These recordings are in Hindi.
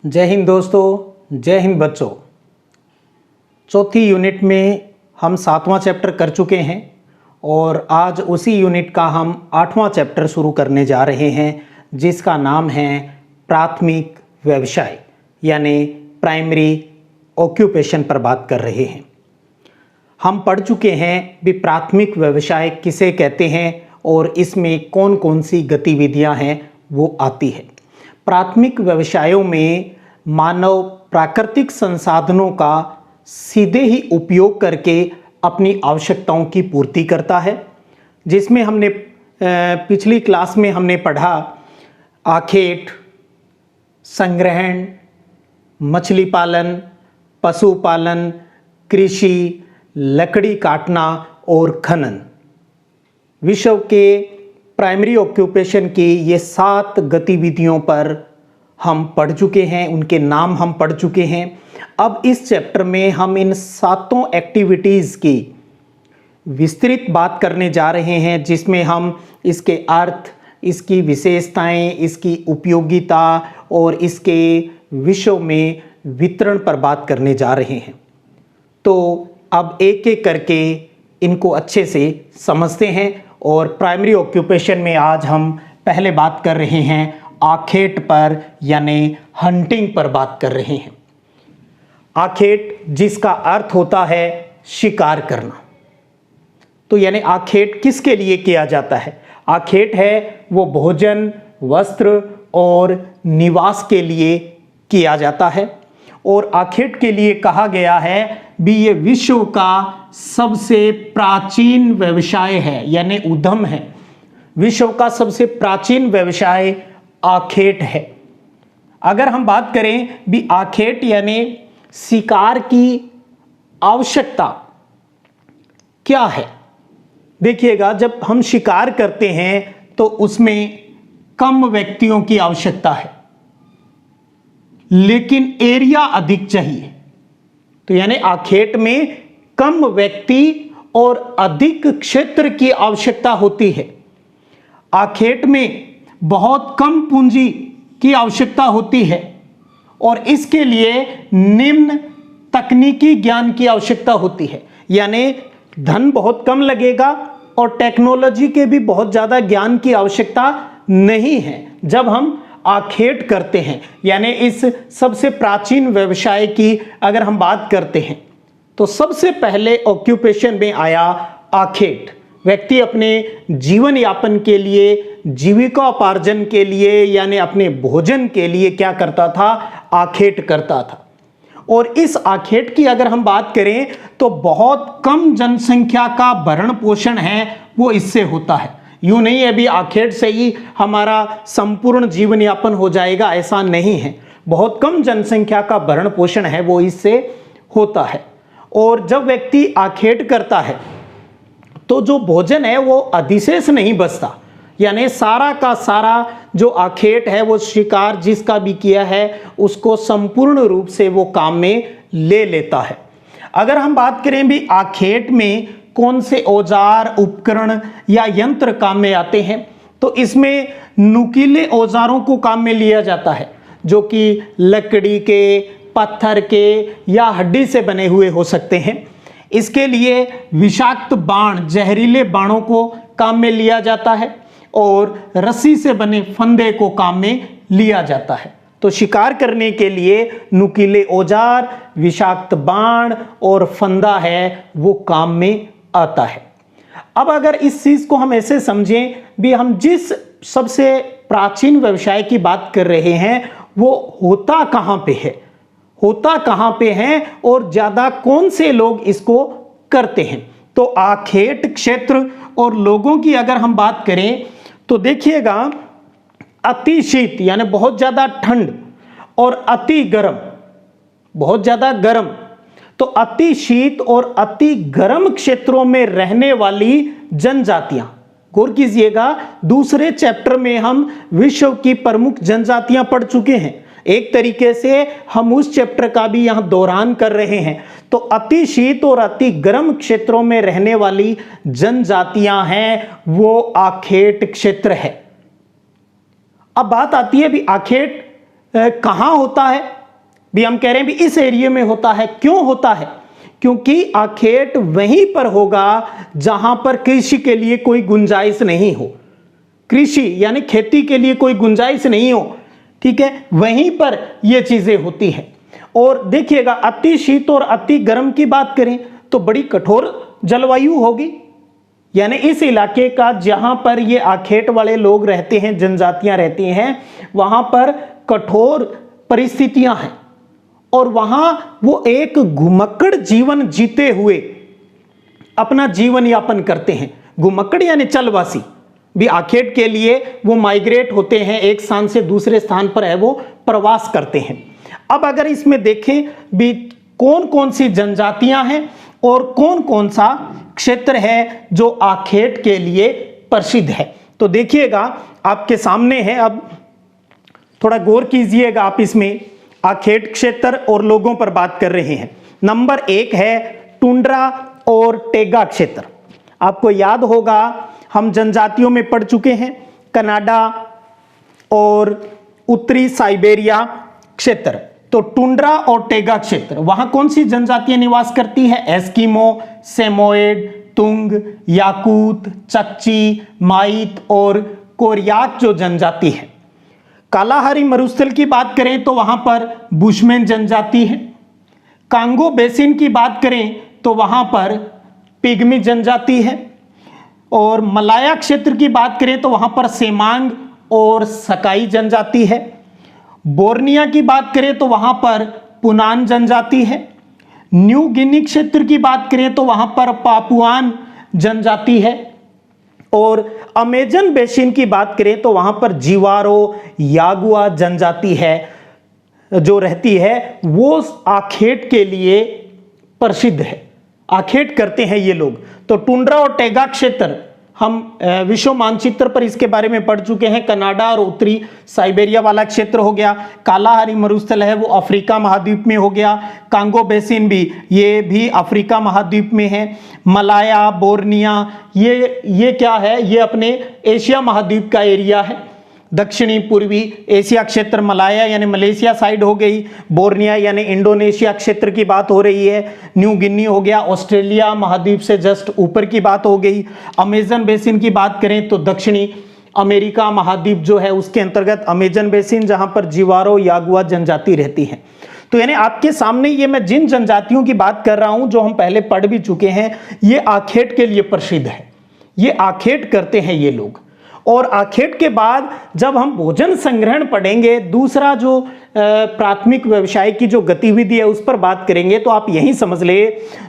जय हिंद दोस्तों, जय हिंद बच्चों। चौथी यूनिट में हम 7वां चैप्टर कर चुके हैं और आज उसी यूनिट का हम 8वां चैप्टर शुरू करने जा रहे हैं, जिसका नाम है प्राथमिक व्यवसाय यानी प्राइमरी ऑक्यूपेशन पर बात कर रहे हैं। हम पढ़ चुके हैं भी प्राथमिक व्यवसाय किसे कहते हैं और इसमें कौन कौन सी गतिविधियां हैं वो आती है। प्राथमिक व्यवसायों में मानव प्राकृतिक संसाधनों का सीधे ही उपयोग करके अपनी आवश्यकताओं की पूर्ति करता है, जिसमें हमने पिछली क्लास में हमने पढ़ा आखेट, संग्रहण, मछली पालन, पशुपालन, कृषि, लकड़ी काटना और खनन। विश्व के प्राइमरी ऑक्यूपेशन की ये 7 गतिविधियों पर हम पढ़ चुके हैं, उनके नाम हम पढ़ चुके हैं। अब इस चैप्टर में हम इन 7 एक्टिविटीज़ की विस्तृत बात करने जा रहे हैं, जिसमें हम इसके अर्थ, इसकी विशेषताएं, इसकी उपयोगिता और इसके विश्व में वितरण पर बात करने जा रहे हैं। तो अब एक एक करके इनको अच्छे से समझते हैं और प्राइमरी ऑक्यूपेशन में आज हम पहले बात कर रहे हैं आखेट पर यानी हंटिंग पर बात कर रहे हैं। आखेट जिसका अर्थ होता है शिकार करना। तो यानी आखेट किसके लिए किया जाता है? आखेट है वो भोजन, वस्त्र और निवास के लिए किया जाता है और आखेट के लिए कहा गया है भी ये विश्व का सबसे प्राचीन व्यवसाय है यानी उद्यम है। विश्व का सबसे प्राचीन व्यवसाय आखेट है। अगर हम बात करें भी आखेट यानी शिकार की आवश्यकता क्या है, देखिएगा जब हम शिकार करते हैं तो उसमें कम व्यक्तियों की आवश्यकता है लेकिन एरिया अधिक चाहिए। तो यानी आखेट में कम व्यक्ति और अधिक क्षेत्र की आवश्यकता होती है। आखेट में बहुत कम पूंजी की आवश्यकता होती है और इसके लिए निम्न तकनीकी ज्ञान की आवश्यकता होती है। यानी धन बहुत कम लगेगा और टेक्नोलॉजी के भी बहुत ज़्यादा ज्ञान की आवश्यकता नहीं है जब हम आखेट करते हैं। यानी इस सबसे प्राचीन व्यवसाय की अगर हम बात करते हैं तो सबसे पहले ऑक्यूपेशन में आया आखेट। व्यक्ति अपने जीवन यापन के लिए, जीविकोपार्जन के लिए यानी अपने भोजन के लिए क्या करता था? आखेट करता था। और इस आखेट की अगर हम बात करें तो बहुत कम जनसंख्या का भरण पोषण है वो इससे होता है। यूं नहीं है अभी आखेट से ही हमारा संपूर्ण जीवन यापन हो जाएगा, ऐसा नहीं है। बहुत कम जनसंख्या का भरण पोषण है वो इससे होता है। और जब व्यक्ति आखेट करता है तो जो भोजन है वो अधिशेष नहीं बचता, यानी सारा का सारा जो आखेट है वो शिकार जिसका भी किया है उसको संपूर्ण रूप से वो काम में ले लेता है। अगर हम बात करें भी आखेट में कौन से औजार, उपकरण या यंत्र काम में आते हैं, तो इसमें नुकीले औजारों को काम में लिया जाता है जो कि लकड़ी के, पत्थर के या हड्डी से बने हुए हो सकते हैं। इसके लिए विषाक्त बाण, जहरीले बाणों को काम में लिया जाता है और रस्सी से बने फंदे को काम में लिया जाता है। तो शिकार करने के लिए नुकीले औजार, विषाक्त बाण और फंदा है वो काम में आता है। अब अगर इस चीज को हम ऐसे समझें भी हम जिस सबसे प्राचीन व्यवसाय की बात कर रहे हैं वो होता कहां पे है, होता कहां पे है और ज्यादा कौन से लोग इसको करते हैं। तो आखेट क्षेत्र और लोगों की अगर हम बात करें तो देखिएगा अति शीत यानी बहुत ज्यादा ठंड और अति गर्म, बहुत ज्यादा गर्म। तो अति शीत और अति गर्म क्षेत्रों में रहने वाली जनजातियां, गौर कीजिएगा दूसरे चैप्टर में हम विश्व की प्रमुख जनजातियां पढ़ चुके हैं। एक तरीके से हम उस चैप्टर का भी यहां दोहरान कर रहे हैं। तो अति शीत और अति गर्म क्षेत्रों में रहने वाली जनजातियां हैं वो आखेट क्षेत्र है। अब बात आती है भी आखेट कहाँ होता है? भी हम कह रहे हैं भी इस एरिया में होता है। क्यों होता है? क्योंकि आखेट वहीं पर होगा जहां पर कृषि के लिए कोई गुंजाइश नहीं हो, कृषि यानी खेती के लिए कोई गुंजाइश नहीं हो, ठीक है, वहीं पर ये चीजें होती है। और देखिएगा, अति शीत और अति गर्म की बात करें तो बड़ी कठोर जलवायु होगी, यानी इस इलाके का जहां पर ये आखेट वाले लोग रहते हैं, जनजातियां रहती हैं, वहां पर कठोर परिस्थितियां हैं और वहां वो एक घुमक्कड़ जीवन जीते हुए अपना जीवन यापन करते हैं। घुमक्कड़ यानी चलवासी भी आखेट के लिए वो माइग्रेट होते हैं, एक स्थान से दूसरे स्थान पर है वो प्रवास करते हैं। अब अगर इसमें देखें भी कौन कौन सी जनजातियां हैं और कौन कौन सा क्षेत्र है जो आखेट के लिए प्रसिद्ध है, तो देखिएगा आपके सामने है। अब थोड़ा गौर कीजिएगा आप, इसमें आखेट क्षेत्र और लोगों पर बात कर रहे हैं। नंबर 1 है टुंड्रा और टेगा क्षेत्र। आपको याद होगा हम जनजातियों में पढ़ चुके हैं, कनाडा और उत्तरी साइबेरिया क्षेत्र। तो टुंड्रा और टेगा क्षेत्र, वहां कौन सी जनजातियां निवास करती है? एस्किमो, सेमोएड, तुंग, याकूत, चकची, माइत और कोरियाक जो जनजाति है। कालाहारी मरुस्थल की बात करें तो वहां पर बुशमैन जनजाति है। कांगो बेसिन की बात करें तो वहां पर पिग्मी जनजाति है। और मलाया क्षेत्र की बात करें तो वहां पर सेमांग और सकाई जनजाति है। बोर्निया की बात करें तो वहां पर पुनान जनजाति है। न्यू गिनी क्षेत्र की बात करें तो वहां पर पापुआन जनजाति है। और अमेजन बेसिन की बात करें तो वहां पर जीवारो यागुआ जनजाति है जो रहती है, वो आखेट के लिए प्रसिद्ध है, आखेट करते हैं ये लोग। तो टुंड्रा और टेगा क्षेत्र हम विश्व मानचित्र पर इसके बारे में पढ़ चुके हैं। कनाडा और उत्तरी साइबेरिया वाला क्षेत्र हो गया। कालाहारी मरुस्थल है वो अफ्रीका महाद्वीप में हो गया। कांगो बेसिन भी, ये भी अफ्रीका महाद्वीप में है। मलाया, बोर्निया, ये क्या है? ये अपने एशिया महाद्वीप का एरिया है। दक्षिणी पूर्वी एशिया क्षेत्र मलाया यानी मलेशिया साइड हो गई। बोर्निया यानी इंडोनेशिया क्षेत्र की बात हो रही है। न्यू गिनी हो गया, ऑस्ट्रेलिया महाद्वीप से जस्ट ऊपर की बात हो गई। अमेजन बेसिन की बात करें तो दक्षिणी अमेरिका महाद्वीप जो है उसके अंतर्गत अमेजन बेसिन, जहां पर जीवारो यागुआ जनजाति रहती है। तो यानी आपके सामने ये मैं जिन जनजातियों की बात कर रहा हूं जो हम पहले पढ़ भी चुके हैं, ये आखेट के लिए प्रसिद्ध है, ये आखेट करते हैं ये लोग। और आखेट के बाद जब हम भोजन संग्रहण पढ़ेंगे, दूसरा जो प्राथमिक व्यवसाय की जो गतिविधि है उस पर बात करेंगे, तो आप यही समझ ले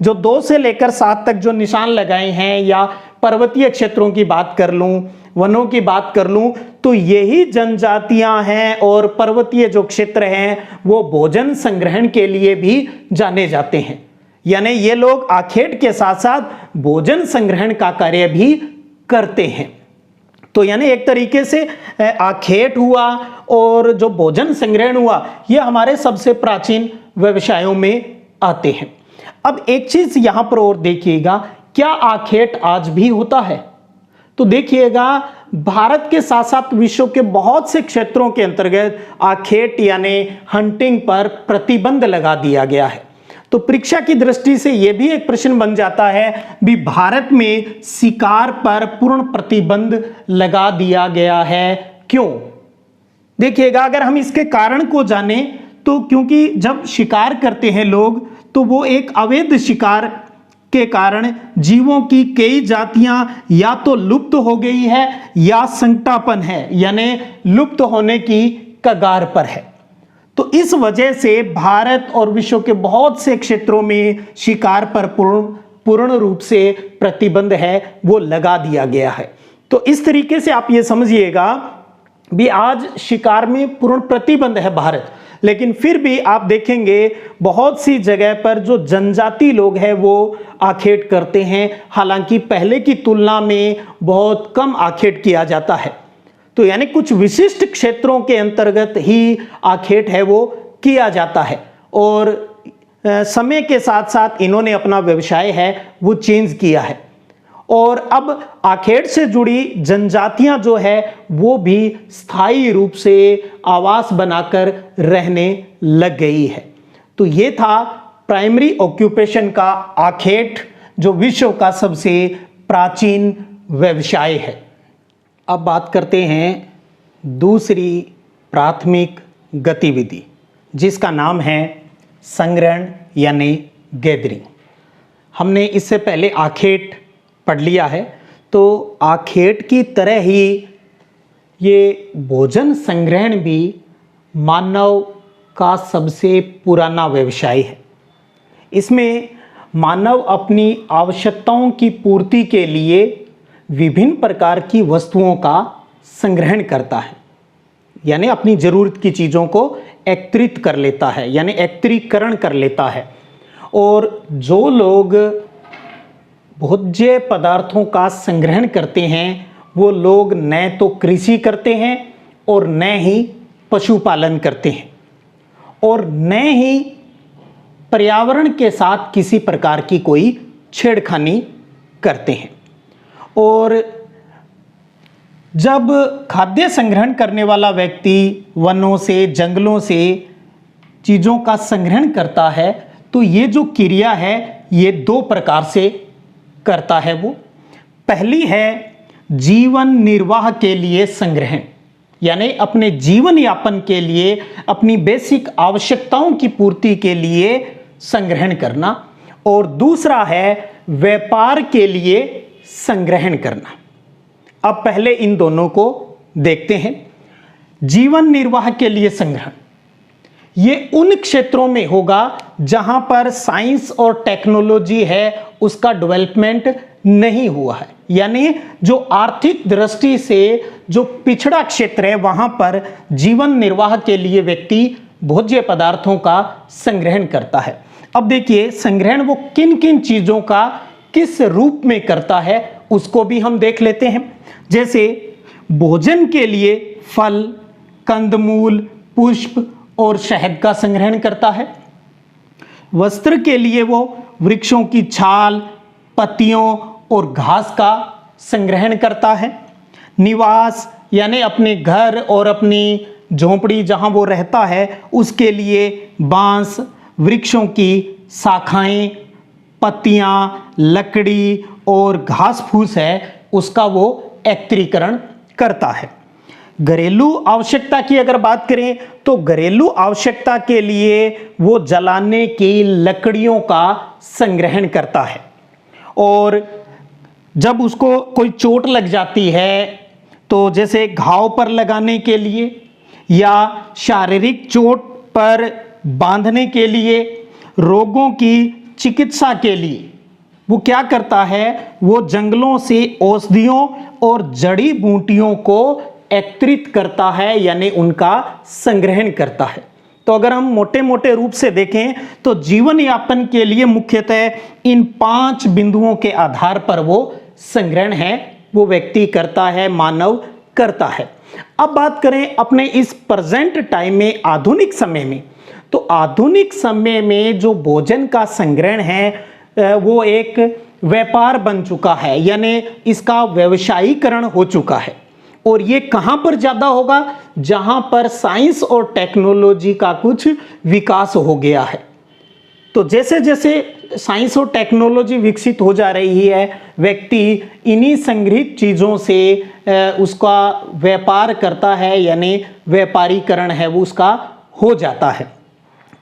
जो 2 से लेकर 7 तक जो निशान लगाए हैं, या पर्वतीय क्षेत्रों की बात कर लूं, वनों की बात कर लूं, तो यही जनजातियां हैं और पर्वतीय जो क्षेत्र हैं वो भोजन संग्रहण के लिए भी जाने जाते हैं। यानी ये लोग आखेट के साथ साथ भोजन संग्रहण का कार्य भी करते हैं। तो यानी एक तरीके से आखेट हुआ और जो भोजन संग्रहण हुआ, ये हमारे सबसे प्राचीन व्यवसायों में आते हैं। अब एक चीज यहां पर और देखिएगा, क्या आखेट आज भी होता है? तो देखिएगा, भारत के साथ साथ विश्व के बहुत से क्षेत्रों के अंतर्गत आखेट यानी हंटिंग पर प्रतिबंध लगा दिया गया है। तो परीक्षा की दृष्टि से यह भी एक प्रश्न बन जाता है भी भारत में शिकार पर पूर्ण प्रतिबंध लगा दिया गया है, क्यों? देखिएगा, अगर हम इसके कारण को जाने तो क्योंकि जब शिकार करते हैं लोग तो वो एक अवैध शिकार के कारण जीवों की कई जातियां या तो लुप्त हो गई है या संकटापन है, यानी लुप्त होने की कगार पर है। तो इस वजह से भारत और विश्व के बहुत से क्षेत्रों में शिकार पर पूर्ण रूप से प्रतिबंध है वो लगा दिया गया है। तो इस तरीके से आप ये समझिएगा भी आज शिकार में पूर्ण प्रतिबंध है भारत, लेकिन फिर भी आप देखेंगे बहुत सी जगह पर जो जनजाति लोग हैं वो आखेट करते हैं, हालांकि पहले की तुलना में बहुत कम आखेट किया जाता है। तो यानी कुछ विशिष्ट क्षेत्रों के अंतर्गत ही आखेट है वो किया जाता है, और समय के साथ साथ इन्होंने अपना व्यवसाय है वो चेंज किया है। और अब आखेट से जुड़ी जनजातियां जो है वो भी स्थायी रूप से आवास बनाकर रहने लग गई है। तो ये था प्राइमरी ऑक्यूपेशन का आखेट, जो विश्व का सबसे प्राचीन व्यवसाय है। अब बात करते हैं दूसरी प्राथमिक गतिविधि, जिसका नाम है संग्रहण यानी गैदरिंग। हमने इससे पहले आखेट पढ़ लिया है, तो आखेट की तरह ही ये भोजन संग्रहण भी मानव का सबसे पुराना व्यवसाय है। इसमें मानव अपनी आवश्यकताओं की पूर्ति के लिए विभिन्न प्रकार की वस्तुओं का संग्रहण करता है, यानी अपनी ज़रूरत की चीज़ों को एकत्रित कर लेता है, यानी एकत्रीकरण कर लेता है। और जो लोग भोज्य पदार्थों का संग्रहण करते हैं वो लोग न तो कृषि करते हैं और न ही पशुपालन करते हैं और न ही पर्यावरण के साथ किसी प्रकार की कोई छेड़खानी करते हैं। और जब खाद्य संग्रहण करने वाला व्यक्ति वनों से, जंगलों से चीज़ों का संग्रहण करता है तो ये जो क्रिया है ये दो प्रकार से करता है। वो पहली है जीवन निर्वाह के लिए संग्रहण, यानी अपने जीवन यापन के लिए, अपनी बेसिक आवश्यकताओं की पूर्ति के लिए संग्रहण करना। और दूसरा है व्यापार के लिए संग्रहण करना। अब पहले इन दोनों को देखते हैं। जीवन निर्वाह के लिए संग्रहण ये उन क्षेत्रों में होगा जहां पर साइंस और टेक्नोलॉजी है उसका डेवलपमेंट नहीं हुआ है, यानी जो आर्थिक दृष्टि से जो पिछड़ा क्षेत्र है वहां पर जीवन निर्वाह के लिए व्यक्ति भोज्य पदार्थों का संग्रहण करता है। अब देखिए संग्रहण वो किन किन चीजों का किस रूप में करता है उसको भी हम देख लेते हैं। जैसे भोजन के लिए फल, कंदमूल, पुष्प और शहद का संग्रहण करता है। वस्त्र के लिए वो वृक्षों की छाल, पत्तियों और घास का संग्रहण करता है। निवास यानी अपने घर और अपनी झोंपड़ी जहां वो रहता है उसके लिए बांस, वृक्षों की शाखाएं, पत्तियां, लकड़ी और घास फूस है उसका वो एकत्रीकरण करता है। घरेलू आवश्यकता की अगर बात करें तो घरेलू आवश्यकता के लिए वो जलाने की लकड़ियों का संग्रहण करता है। और जब उसको कोई चोट लग जाती है तो जैसे घाव पर लगाने के लिए या शारीरिक चोट पर बांधने के लिए, रोगों की चिकित्सा के लिए वो क्या करता है, वो जंगलों से औषधियों और जड़ी बूटियों को एकत्रित करता है, यानी उनका संग्रहण करता है। तो अगर हम मोटे मोटे रूप से देखें तो जीवन यापन के लिए मुख्यतः इन 5 बिंदुओं के आधार पर वो संग्रहण है वो व्यक्ति करता है, मानव करता है। अब बात करें अपने इस प्रेजेंट टाइम में, आधुनिक समय में, तो आधुनिक समय में जो भोजन का संग्रहण है वो एक व्यापार बन चुका है, यानी इसका व्यवसायीकरण हो चुका है। और ये कहां पर ज्यादा होगा, जहां पर साइंस और टेक्नोलॉजी का कुछ विकास हो गया है। तो जैसे जैसे साइंस और टेक्नोलॉजी विकसित हो जा रही है, व्यक्ति इन्हीं संग्रहित चीज़ों से उसका व्यापार करता है, यानी व्यापारीकरण है वो उसका हो जाता है।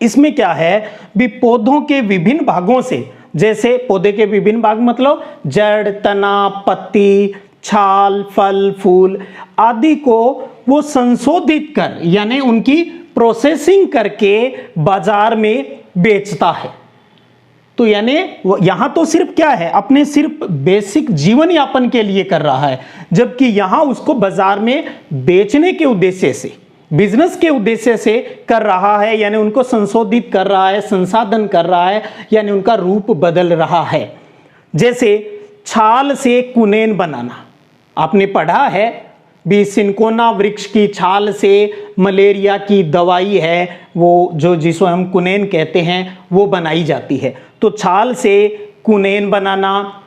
इसमें क्या है भी पौधों के विभिन्न भागों से, जैसे पौधे के विभिन्न भाग मतलब जड़, तना, पत्ती, छाल, फल, फूल आदि को वो संशोधित कर, यानी उनकी प्रोसेसिंग करके बाजार में बेचता है। तो यानी यहां तो सिर्फ क्या है, अपने सिर्फ बेसिक जीवन यापन के लिए कर रहा है, जबकि यहां उसको बाजार में बेचने के उद्देश्य से, बिजनेस के उद्देश्य से कर रहा है, यानी उनको संशोधित कर रहा है, संसाधन कर रहा है, यानी उनका रूप बदल रहा है। जैसे छाल से कुनेन बनाना, आपने पढ़ा है भी सिनकोना वृक्ष की छाल से मलेरिया की दवाई है वो जिसको हम कुनेन कहते हैं वो बनाई जाती है। तो छाल से कुनेन बनाना,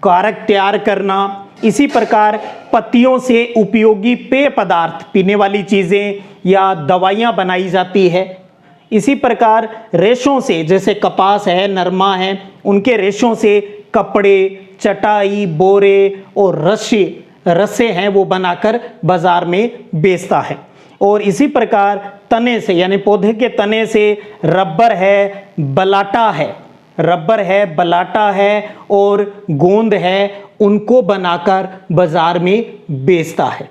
कारक तैयार करना। इसी प्रकार पत्तियों से उपयोगी पेय पदार्थ, पीने वाली चीज़ें या दवाइयाँ बनाई जाती है। इसी प्रकार रेशों से, जैसे कपास है, नरमा है, उनके रेशों से कपड़े, चटाई, बोरे और रस्से हैं वो बनाकर बाजार में बेचता है। और इसी प्रकार तने से, यानी पौधे के तने से रबर है, बलाटा है और गोंद है, उनको बनाकर बाजार में बेचता है।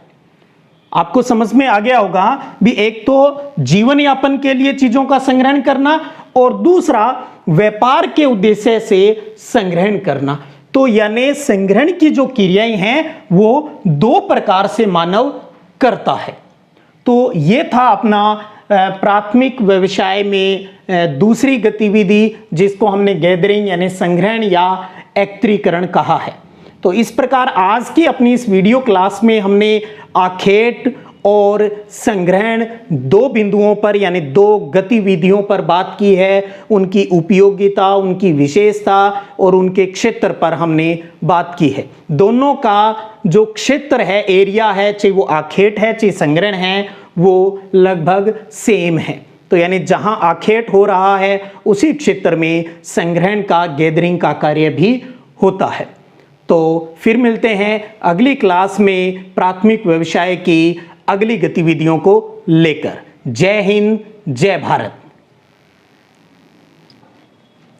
आपको समझ में आ गया होगा भी, एक तो जीवन यापन के लिए चीजों का संग्रहण करना और दूसरा व्यापार के उद्देश्य से संग्रहण करना। तो यानी संग्रहण की जो क्रियाएं हैं वो दो प्रकार से मानव करता है। तो ये था अपना प्राथमिक व्यवसाय में दूसरी गतिविधि, जिसको हमने गैदरिंग यानी संग्रहण या एकत्रीकरण कहा है। तो इस प्रकार आज की अपनी इस वीडियो क्लास में हमने आखेट और संग्रहण दो बिंदुओं पर यानी दो गतिविधियों पर बात की है। उनकी उपयोगिता, उनकी विशेषता और उनके क्षेत्र पर हमने बात की है। दोनों का जो क्षेत्र है, एरिया है, चाहे वो आखेट है चाहे संग्रहण है, वो लगभग सेम है। तो यानी जहां आखेट हो रहा है उसी क्षेत्र में संग्रहण का, गैदरिंग का कार्य भी होता है। तो फिर मिलते हैं अगली क्लास में प्राथमिक व्यवसाय की अगली गतिविधियों को लेकर। जय हिंद, जय भारत।